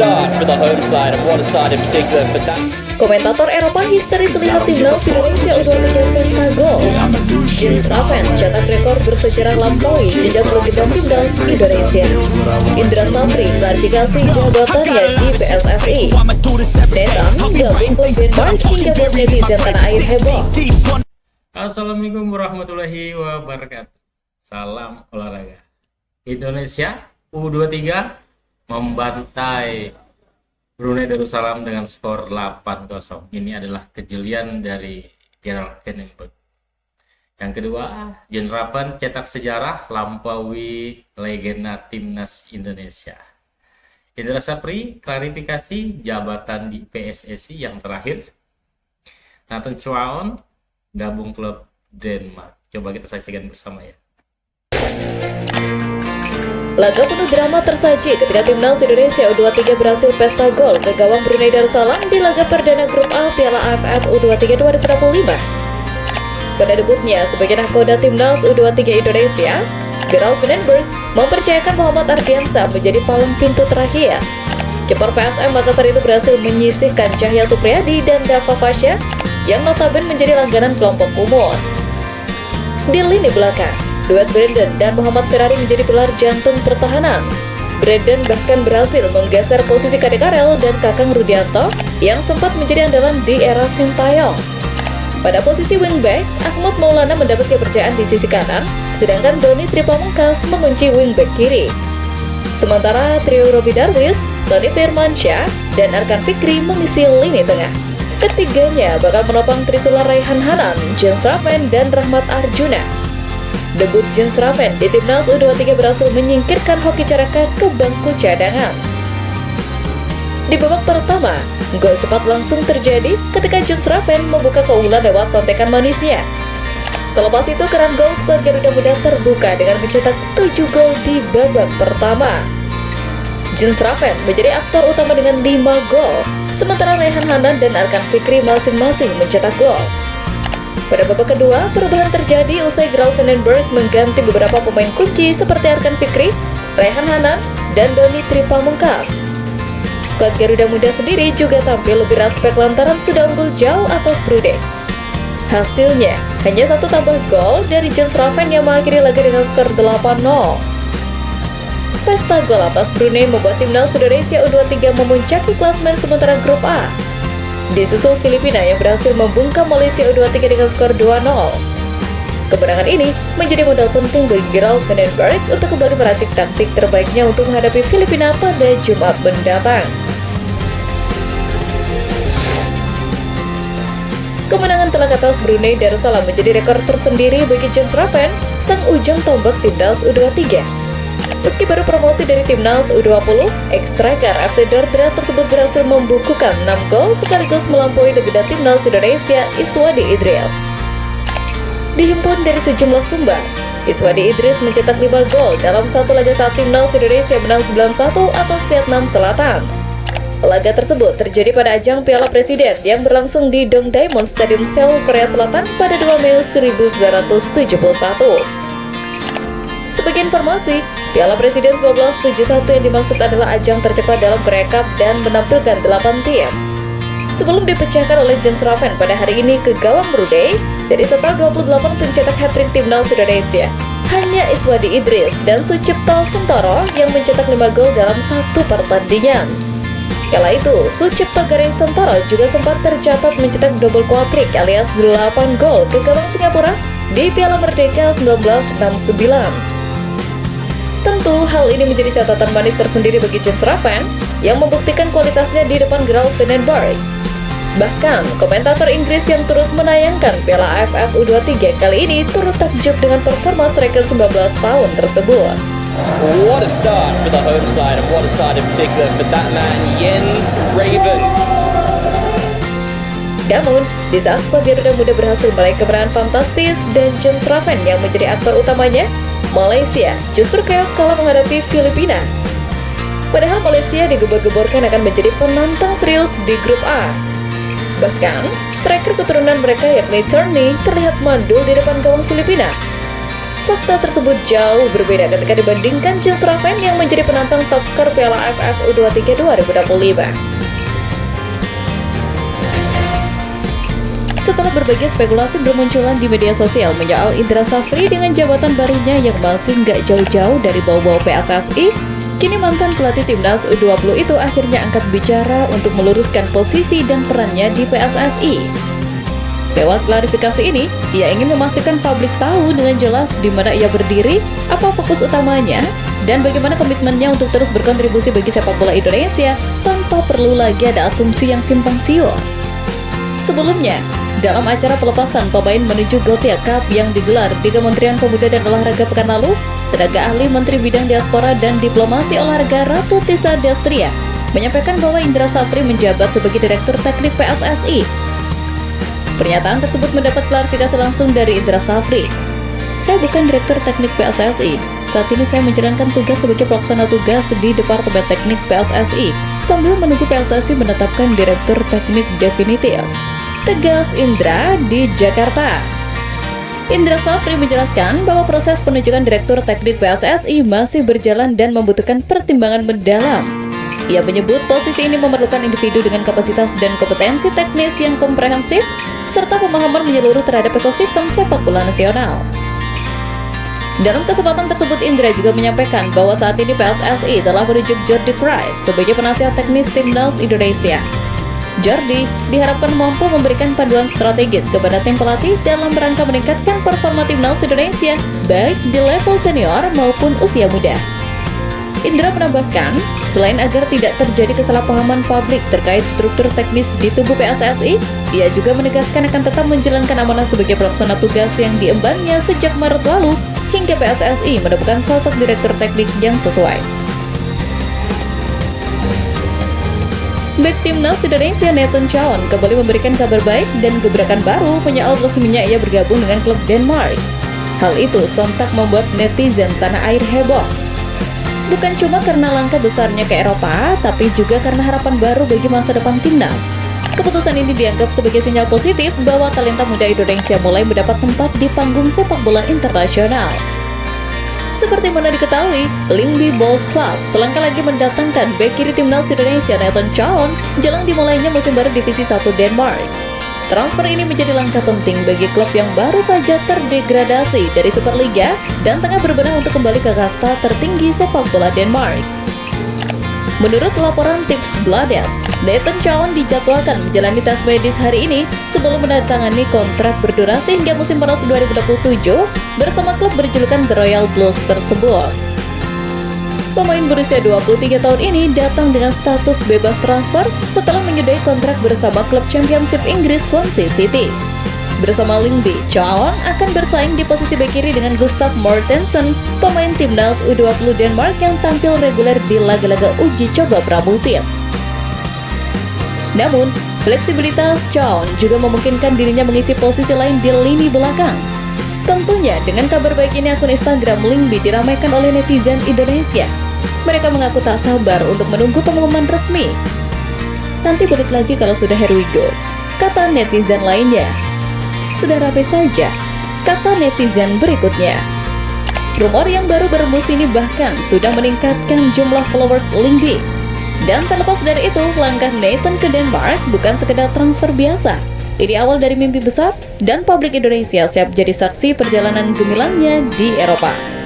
For the home side and what a start in particular for that. Komentator Eropa histeris melihat timnas Indonesia U23 pesta gol. Jens Raven cetak rekor bersejarah lampaui jejak legenda timnas Indonesia. Indra Safri klarifikasi jabatannya di PSSI. Netan gabung klub Denmark hingga buat netizen tanah air heboh. Assalamualaikum warahmatullahi wabarakatuh. Salam olahraga. Indonesia U23 membantai Brunei Darussalam dengan skor 8-0. Ini adalah kejelian dari Gerald Vandenberg. Yang kedua, Jens Raven cetak sejarah lampaui legenda timnas Indonesia. Indra Safri klarifikasi jabatan di PSSI yang terakhir. Nathan Chuaon gabung klub Denmark. Coba kita saksikan bersama ya. Laga penuh drama tersaji ketika timnas Indonesia U23 berhasil pesta gol ke gawang Brunei Darussalam di laga perdana grup A Piala AFF U23 2025. Pada debutnya sebagai nahkoda timnas U23 Indonesia, Gerald Vandenberg mempercayakan Muhammad Ardiansyah menjadi palang pintu terakhir. Kiper PSM Makassar itu berhasil menyisihkan Cahya Supriyadi dan Dava Fasya yang notabene menjadi langganan kelompok umur. Di lini belakang, duet Brandon dan Muhammad Ferrari menjadi pilar jantung pertahanan. Brandon bahkan berhasil menggeser posisi Kadek Arel dan Kakang Rudianto yang sempat menjadi andalan di era Sintayong. Pada posisi wingback, Ahmad Maulana mendapat kepercayaan di sisi kanan, sedangkan Doni Tripamungkas mengunci wingback kiri. Sementara trio Robi Darwis, Tony Firmansyah, dan Arkan Fikri mengisi lini tengah. Ketiganya bakal menopang Trisula Raihan Hanan, Jens Raven, dan Rahmat Arjuna. Debut Jens Raven di timnas U23 berhasil menyingkirkan Hoki Caraka ke bangku cadangan. Di babak pertama, gol cepat langsung terjadi ketika Jens Raven membuka keunggulan lewat sontekan manisnya. Selepas itu keran gol skuad Garuda Muda terbuka dengan mencetak 7 gol di babak pertama. Jens Raven menjadi aktor utama dengan 5 gol, sementara Raihan Hanan dan Arkan Fikri masing-masing mencetak gol. Pada babak kedua, perubahan terjadi usai Gerald Vandenberg mengganti beberapa pemain kunci seperti Arkan Fikri, Raihan Hanan, dan Doni Tripamungkas. Skuad Garuda Muda sendiri juga tampil lebih raspek lantaran sudah unggul jauh atas Brunei. Hasilnya, hanya 1 tambah gol dari Jens Raven yang mengakhiri laga dengan skor 8-0. Pesta gol atas Brunei membuat timnas Indonesia U23 memuncaki klasemen sementara grup A. Disusul Filipina yang berhasil membungkam Malaysia U23 dengan skor 2-0. Kemenangan ini menjadi modal penting bagi Gerald Vandenberg untuk kembali meracik taktik terbaiknya untuk menghadapi Filipina pada Jumat mendatang. Kemenangan telak atas Brunei Darussalam menjadi rekor tersendiri bagi Jens Raven, sang ujung tombak timnas U23. Meski baru promosi dari timnas U20, ex-striker FC Dordrecht tersebut berhasil membukukan 6 gol sekaligus melampaui legenda timnas Indonesia Iswadi Idris. Dihimpun dari sejumlah sumber, Iswadi Idris mencetak 5 gol dalam satu laga saat timnas Indonesia menang 9-1 atas Vietnam Selatan. Laga tersebut terjadi pada ajang Piala Presiden yang berlangsung di Dongdaemun Stadium Seoul, Korea Selatan pada 2 Mei 1971. Sebagai informasi, Piala Presiden 1971 yang dimaksud adalah ajang tercepat dalam Korea Cup dan menampilkan 8 tim. Sebelum dipecahkan oleh Jens Raven pada hari ini ke gawang Brunei, dari total 28 pencetak hat-trick timnas Indonesia, hanya Iswadi Idris dan Sucipto Suntoro yang mencetak 5 gol dalam satu pertandingan. Kala itu, Sucipto Garing Suntoro juga sempat tercatat mencetak double quadrick alias 8 gol ke gawang Singapura di Piala Merdeka 1969. Tentu hal ini menjadi catatan manis tersendiri bagi Jens Raven yang membuktikan kualitasnya di depan Gerald Vandenberg. Bahkan, komentator Inggris yang turut menayangkan Piala AFF U23 kali ini turut takjub dengan performa striker 19 tahun tersebut. What a start for the home side and what a start in particular for that man Jens Raven. Namun, di saat skuad Garuda Muda berhasil meraih kemenangan fantastis dan Jens Raven yang menjadi aktor utamanya, Malaysia justru keok kalah menghadapi Filipina. Padahal Malaysia digembar-gemborkan akan menjadi penantang serius di grup A. Bahkan, striker keturunan mereka yakni Turney terlihat mandul di depan gawang Filipina. Fakta tersebut jauh berbeda ketika dibandingkan Jens Raven yang menjadi penantang top skor Piala AFF U23 2025. Setelah berbagai spekulasi bermunculan di media sosial menyoal Indra Safri dengan jabatan barunya yang masih nggak jauh-jauh dari bau-bau PSSI, kini mantan pelatih timnas U20 itu akhirnya angkat bicara untuk meluruskan posisi dan perannya di PSSI. Lewat klarifikasi ini, ia ingin memastikan publik tahu dengan jelas di mana ia berdiri, apa fokus utamanya, dan bagaimana komitmennya untuk terus berkontribusi bagi sepak bola Indonesia tanpa perlu lagi ada asumsi yang simpang siur. Sebelumnya, dalam acara pelepasan pemain menuju Gothia Cup yang digelar di Kementerian Pemuda dan Olahraga pekan lalu, tenaga ahli Menteri Bidang Diaspora dan Diplomasi Olahraga Ratu Tisa Dastria menyampaikan bahwa Indra Safri menjabat sebagai Direktur Teknik PSSI. Pernyataan tersebut mendapat klarifikasi langsung dari Indra Safri. Saya bukan Direktur Teknik PSSI. Saat ini saya menjalankan tugas sebagai pelaksana tugas di Departemen Teknik PSSI sambil menunggu PSSI menetapkan Direktur Teknik definitif. Tegas Indra di Jakarta. Indra Safri menjelaskan bahwa proses penunjukan Direktur Teknik PSSI masih berjalan dan membutuhkan pertimbangan mendalam. Ia menyebut posisi ini memerlukan individu dengan kapasitas dan kompetensi teknis yang komprehensif, serta pemahaman menyeluruh terhadap ekosistem sepak bola nasional. Dalam kesempatan tersebut, Indra juga menyampaikan bahwa saat ini PSSI telah menunjuk Jordi Cruyff sebagai penasihat teknis timnas Indonesia. Jordi diharapkan mampu memberikan panduan strategis kepada tim pelatih dalam rangka meningkatkan performa timnas Indonesia baik di level senior maupun usia muda. Indra menambahkan, selain agar tidak terjadi kesalahpahaman publik terkait struktur teknis di tubuh PSSI, ia juga menegaskan akan tetap menjalankan amanah sebagai pelaksana tugas yang diembannya sejak Maret lalu hingga PSSI menemukan sosok direktur teknik yang sesuai. Bek timnas Indonesia Nathan Chaon kembali memberikan kabar baik dan gebrakan baru menyoal resminya ia bergabung dengan klub Denmark. Hal itu sontak membuat netizen tanah air heboh. Bukan cuma karena langkah besarnya ke Eropa, tapi juga karena harapan baru bagi masa depan timnas. Keputusan ini dianggap sebagai sinyal positif bahwa talenta muda Indonesia mulai mendapat tempat di panggung sepak bola internasional. Seperti mana diketahui, Lyngby Bold Club selangkah lagi mendatangkan bek kiri timnas Indonesia Nathan Chaon jelang dimulainya musim baru Divisi 1 Denmark. Transfer ini menjadi langkah penting bagi klub yang baru saja terdegradasi dari Superliga dan tengah berbenah untuk kembali ke kasta tertinggi sepak bola Denmark. Menurut laporan Tips Bladet, Nathan Chaon dijadwalkan menjalani tes medis hari ini sebelum menandatangani kontrak berdurasi hingga musim panas 2027 bersama klub berjulukan The Royal Blues tersebut. Pemain berusia 23 tahun ini datang dengan status bebas transfer setelah menyudahi kontrak bersama klub Championship Inggris Swansea City. Bersama Lyngby, Chaon akan bersaing di posisi bek kiri dengan Gustav Mortensen, pemain timnas U20 Denmark yang tampil reguler di laga-laga uji coba pramusim. Namun, fleksibilitas Chaon juga memungkinkan dirinya mengisi posisi lain di lini belakang. Tentunya, dengan kabar baik ini akun Instagram Lyngby diramaikan oleh netizen Indonesia. Mereka mengaku tak sabar untuk menunggu pengumuman resmi. Nanti balik lagi kalau sudah here we go, kata netizen lainnya. Sudah rapi saja, kata netizen berikutnya. Rumor yang baru berembus ini bahkan sudah meningkatkan jumlah followers Lyngby. Dan terlepas dari itu, langkah Nathan ke Denmark bukan sekedar transfer biasa. Ini awal dari mimpi besar dan publik Indonesia siap jadi saksi perjalanan gemilangnya di Eropa.